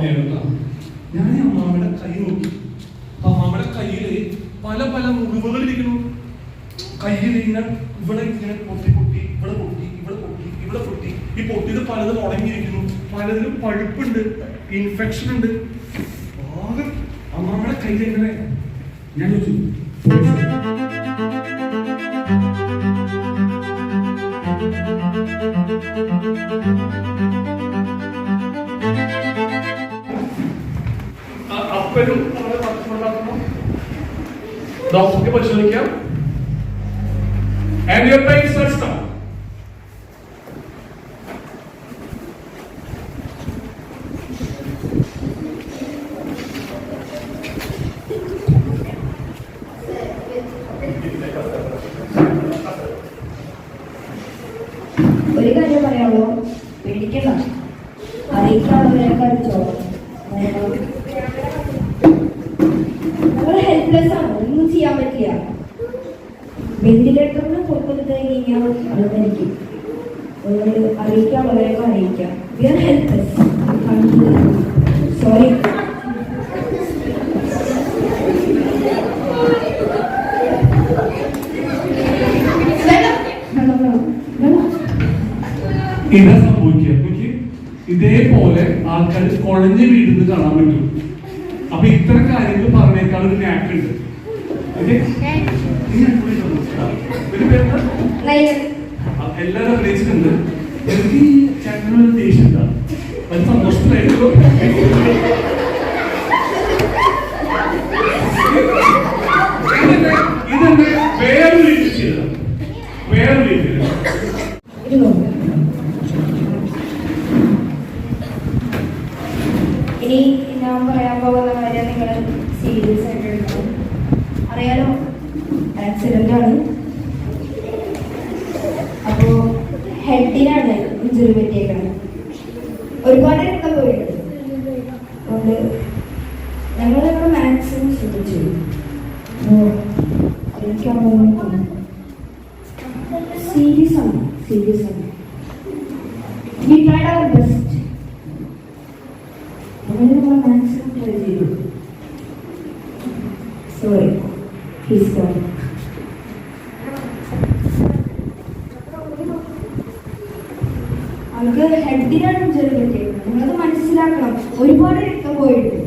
അമ്മയായിരുന്നു. ഞാൻ അമ്മാമ്മയുടെ കൈ നോക്കി. അമ്മാമ്മയുടെ കയ്യില് പല പല മുറിവുകൾ ഇരിക്കുന്നു. കയ്യിൽ ഇങ്ങനെ ഇവിടെ ഇങ്ങനെ പൊട്ടി പൊട്ടി, ഇവിടെ പൊട്ടി, ഇവിടെ പൊട്ടി, ഇവിടെ പൊട്ടി. ഈ പൊട്ടിയത് പലതും ഉണങ്ങിയിരിക്കുന്നു, പലതിലും പഴുപ്പുണ്ട്, ഇൻഫെക്ഷൻ ഉണ്ട്. ആകെ അമ്മാമ്മയുടെ കയ്യിൽ എങ്ങനെ ഞാൻ ചോദിച്ചു. അപ്പനും നമ്മുടെ ഭക്ഷണമുണ്ടാക്കുന്നു. ഡോക്ടർക്ക് പരിശോധിക്കാം. And your pain starts now. ഒരു കാര്യം പറയാമോ? പേടിക്കണ്ട, അറിയിക്കാനുള്ളവരെ കഴിച്ചോ. നമ്മൾ ഹെൽപ്ലെസ് ആണ്, ഒന്നും ചെയ്യാൻ പറ്റില്ല. വെന്റിലേറ്ററിന് പുറത്തെടുത്ത് കഴിഞ്ഞാൽ അത് മരിക്കും. അറിയിക്കാനുള്ളവരെയൊക്കെ അറിയിക്കാം. We are helpless. സോറി. ഇതാ സംഭവിക്കുക. ഇതേപോലെ ആൾക്കാർ കുഴഞ്ഞു വീടുന്ന് കാണാൻ പറ്റും. അപ്പൊ ഇത്തരം കാര്യങ്ങൾ പറഞ്ഞേക്കാൾ ഒരു നാക്ക് ഉണ്ട്. എല്ലാവരും അഭിനയിച്ചിട്ടുണ്ട്. എനിക്ക് ഈ ചേട്ടനൊരു ദേഷ്യം ഉണ്ടാവും. അത് സന്തോഷത്തിലായിട്ടുള്ളൂ. ഇതെന്നെ വേറൊരു രീതി ചെയ്തതാണ്. വേറൊരു രീതി ഇനി ഞാൻ പറയാൻ പോകുന്ന കാര്യം നിങ്ങൾ സീരിയസ് ആയിട്ട് എടുക്കും. അറിയാലോ, ആക്സിഡന്റ് ആണ്. അപ്പോ ഹെഡിനാണ് ഇഞ്ചുറി പറ്റിയേക്കുന്നത്. ഒരുപാട് രക്തം പോയിട്ടുണ്ട്. അതുകൊണ്ട് ഞങ്ങൾ മാക്സിമം ശ്രദ്ധിച്ചു. സീരിയസ് ആണ്, സീരിയസ് ആണ്. We tried our best. അങ്ങനെ നമ്മൾ മാക്സിമം ട്രൈ ചെയ്തു. Sorry, please go. നമുക്ക് ഹെഡിനാണ് ഇഞ്ചുറി പറ്റിയത്. നിങ്ങളത് മനസ്സിലാക്കണം. ഒരുപാട് രക്തം പോയിട്ടുണ്ട്.